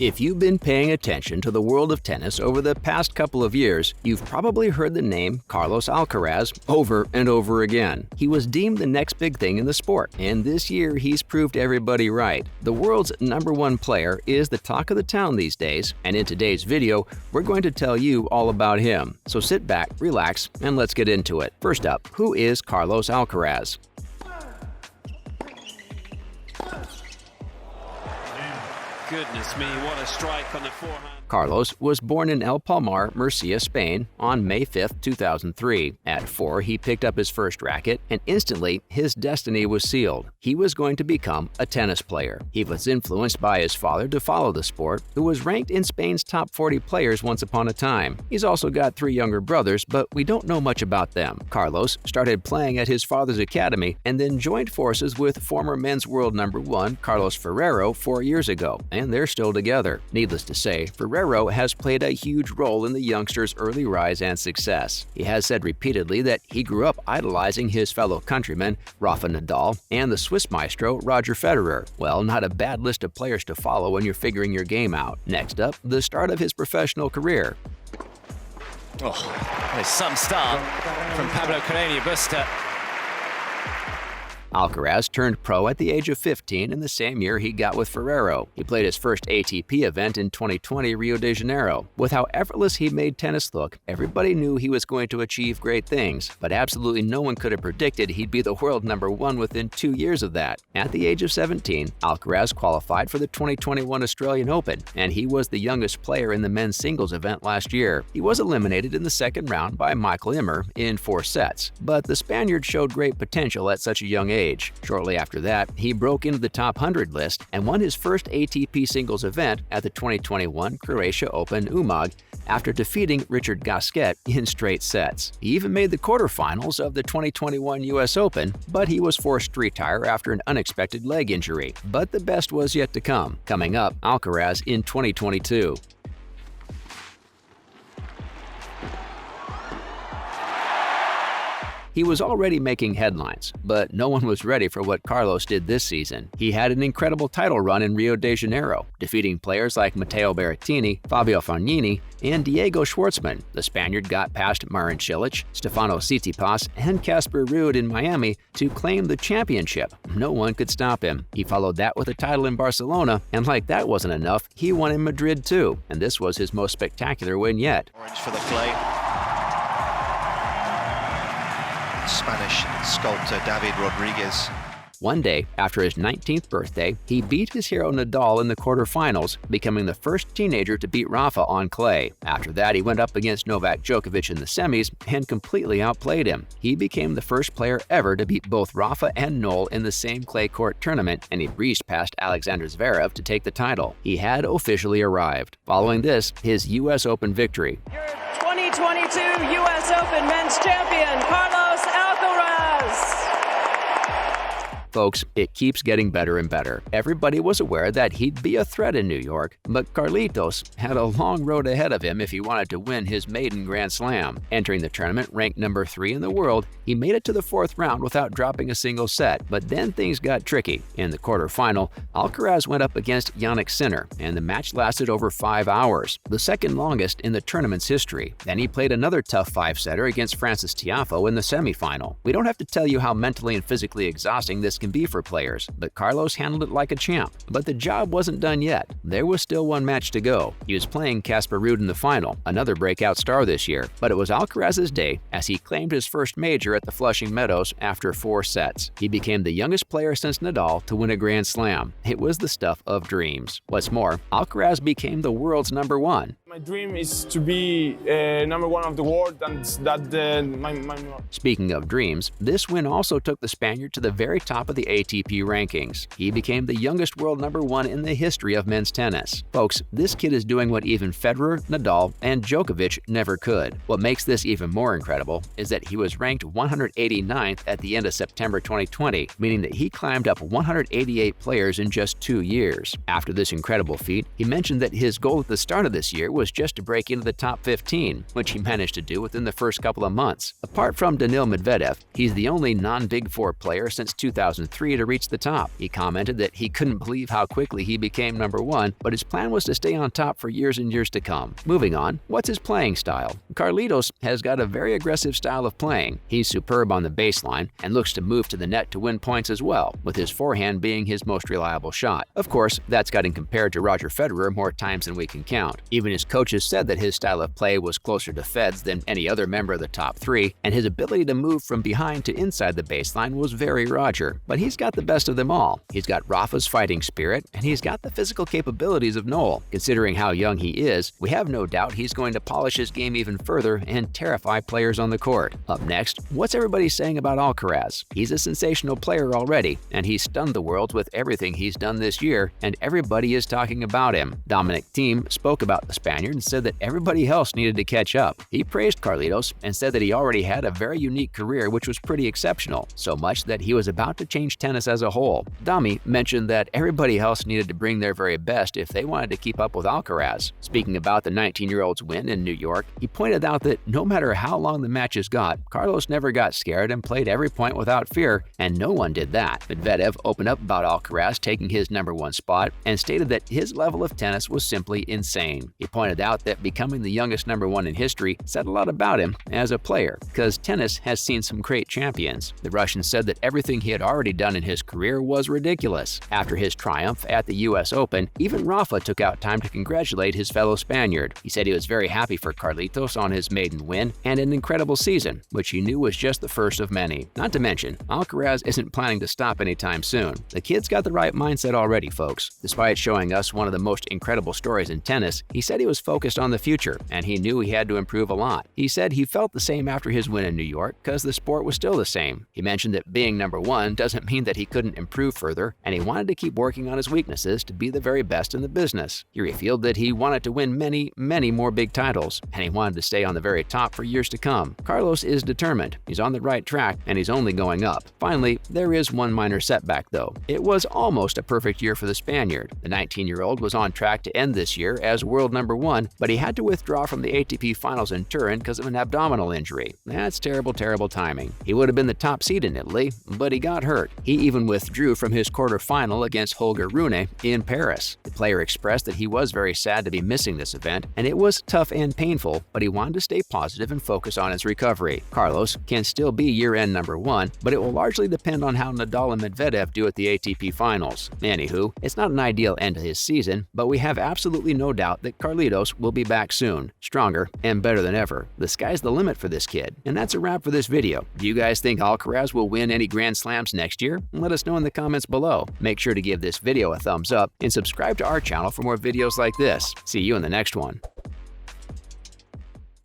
If you've been paying attention to the world of tennis over the past couple of years, you've probably heard the name Carlos Alcaraz over and over again. He was deemed the next big thing in the sport, and this year he's proved everybody right. The world's #1 player is the talk of the town these days, and in today's video, we're going to tell you all about him. So sit back, relax, and let's get into it. First up, who is Carlos Alcaraz? Goodness me, what a strike on the forehand. Carlos was born in El Palmar, Murcia, Spain, on May 5, 2003. At 4, he picked up his first racket, and instantly, his destiny was sealed. He was going to become a tennis player. He was influenced by his father to follow the sport, who was ranked in Spain's top 40 players once upon a time. He's also got 3 younger brothers, but we don't know much about them. Carlos started playing at his father's academy and then joined forces with former men's world #1 Carlos Ferrero 4 years ago, and they're still together. Needless to say, Ferrero has played a huge role in the youngster's early rise and success. He has said repeatedly that he grew up idolizing his fellow countrymen, Rafa Nadal, and the Swiss maestro, Roger Federer. Well, not a bad list of players to follow when you're figuring your game out. Next up, the start of his professional career. Oh, there's some start from Pablo Carreño Busta. Alcaraz turned pro at the age of 15 in the same year he got with Ferrero. He played his first ATP event in 2020 Rio de Janeiro. With how effortless he made tennis look, everybody knew he was going to achieve great things, but absolutely no one could have predicted he'd be the world #1 within 2 years of that. At the age of 17, Alcaraz qualified for the 2021 Australian Open, and he was the youngest player in the men's singles event last year. He was eliminated in the second round by Michael Immer in 4 sets, but the Spaniard showed great potential at such a young age. Shortly after that, he broke into the top 100 list and won his first ATP singles event at the 2021 Croatia Open Umag after defeating Richard Gasquet in straight sets. He even made the quarterfinals of the 2021 US Open, but he was forced to retire after an unexpected leg injury. But the best was yet to come. Coming up, Alcaraz in 2022. He was already making headlines, but no one was ready for what Carlos did this season. He had an incredible title run in Rio de Janeiro, defeating players like Matteo Berrettini, Fabio Fognini, and Diego Schwartzman. The Spaniard got past Marin Cilic, Stefano Tsitsipas, and Casper Ruud in Miami to claim the championship. No one could stop him. He followed that with a title in Barcelona, and like that wasn't enough, he won in Madrid too, and this was his most spectacular win yet. Orange for the play. Spanish sculptor David Rodriguez. One day, after his 19th birthday, he beat his hero Nadal in the quarterfinals, becoming the first teenager to beat Rafa on clay. After that, he went up against Novak Djokovic in the semis and completely outplayed him. He became the first player ever to beat both Rafa and Noel in the same clay court tournament, and he breezed past Alexander Zverev to take the title. He had officially arrived. Following this, his US Open victory. Your 2022 US Open men's champion, Carlos Alcaraz. Folks, it keeps getting better and better. Everybody was aware that he'd be a threat in New York, but Carlitos had a long road ahead of him if he wanted to win his maiden Grand Slam. Entering the tournament ranked #3 in the world, he made it to the 4th round without dropping a single set, but then things got tricky. In the quarterfinal, Alcaraz went up against Jannik Sinner, and the match lasted over 5 hours, the second longest in the tournament's history. Then he played another tough 5-setter against Francis Tiafoe in the semifinal. We don't have to tell you how mentally and physically exhausting this can be for players, but Carlos handled it like a champ. But the job wasn't done yet. There was still one match to go. He was playing Casper Ruud in the final, another breakout star this year. But it was Alcaraz's day as he claimed his first major at the Flushing Meadows after 4 sets. He became the youngest player since Nadal to win a Grand Slam. It was the stuff of dreams. What's more, Alcaraz became the world's #1. My dream is to be #1 of the world, and my Speaking of dreams, this win also took the Spaniard to the very top of the ATP rankings. He became the youngest world #1 in the history of men's tennis. Folks, this kid is doing what even Federer, Nadal, and Djokovic never could. What makes this even more incredible is that he was ranked 189th at the end of September 2020, meaning that he climbed up 188 players in just 2 years. After this incredible feat, he mentioned that his goal at the start of this year was was just to break into the top 15, which he managed to do within the first couple of months. Apart from Daniil Medvedev, he's the only non-Big Four player since 2003 to reach the top. He commented that he couldn't believe how quickly he became number one, but his plan was to stay on top for years and years to come. Moving on, what's his playing style? Carlitos has got a very aggressive style of playing. He's superb on the baseline and looks to move to the net to win points as well, with his forehand being his most reliable shot. Of course, that's gotten compared to Roger Federer more times than we can count. Even his coaches said that his style of play was closer to Fed's than any other member of the top three, and his ability to move from behind to inside the baseline was very Roger. But he's got the best of them all. He's got Rafa's fighting spirit, and he's got the physical capabilities of Noel. Considering how young he is, we have no doubt he's going to polish his game even further and terrify players on the court. Up next, what's everybody saying about Alcaraz? He's a sensational player already, and he's stunned the world with everything he's done this year, and everybody is talking about him. Dominic Thiem spoke about the Spaniard and said that everybody else needed to catch up. He praised Carlitos and said that he already had a very unique career which was pretty exceptional, so much that he was about to change tennis as a whole. Dami mentioned that everybody else needed to bring their very best if they wanted to keep up with Alcaraz. Speaking about the 19-year-old's win in New York, he pointed out that no matter how long the matches got, Carlos never got scared and played every point without fear, and no one did that. Medvedev opened up about Alcaraz taking his #1 spot and stated that his level of tennis was simply insane. He pointed out that becoming the youngest #1 in history said a lot about him as a player, because tennis has seen some great champions. The Russian said that everything he had already done in his career was ridiculous. After his triumph at the US Open, even Rafa took out time to congratulate his fellow Spaniard. He said he was very happy for Carlitos on his maiden win and an incredible season, which he knew was just the first of many. Not to mention, Alcaraz isn't planning to stop anytime soon. The kid's got the right mindset already, folks. Despite showing us one of the most incredible stories in tennis, he said he was focused on the future, and he knew he had to improve a lot. He said he felt the same after his win in New York because the sport was still the same. He mentioned that being #1 doesn't mean that he couldn't improve further, and he wanted to keep working on his weaknesses to be the very best in the business. He revealed that he wanted to win many, many more big titles, and he wanted to stay on the very top for years to come. Carlos is determined. He's on the right track, and he's only going up. Finally, there is one minor setback, though. It was almost a perfect year for the Spaniard. The 19-year-old was on track to end this year as world #1, but he had to withdraw from the ATP Finals in Turin because of an abdominal injury. That's terrible, terrible timing. He would have been the top seed in Italy, but he got hurt. He even withdrew from his quarterfinal against Holger Rune in Paris. The player expressed that he was very sad to be missing this event, and it was tough and painful, but he wanted to stay positive and focus on his recovery. Carlos can still be year-end #1, but it will largely depend on how Nadal and Medvedev do at the ATP Finals. Anywho, it's not an ideal end to his season, but we have absolutely no doubt that Carlitos will be back soon, stronger and better than ever. The sky's the limit for this kid. And that's a wrap for this video. Do you guys think Alcaraz will win any Grand Slams next year? Let us know in the comments below. Make sure to give this video a thumbs up and subscribe to our channel for more videos like this. See you in the next one.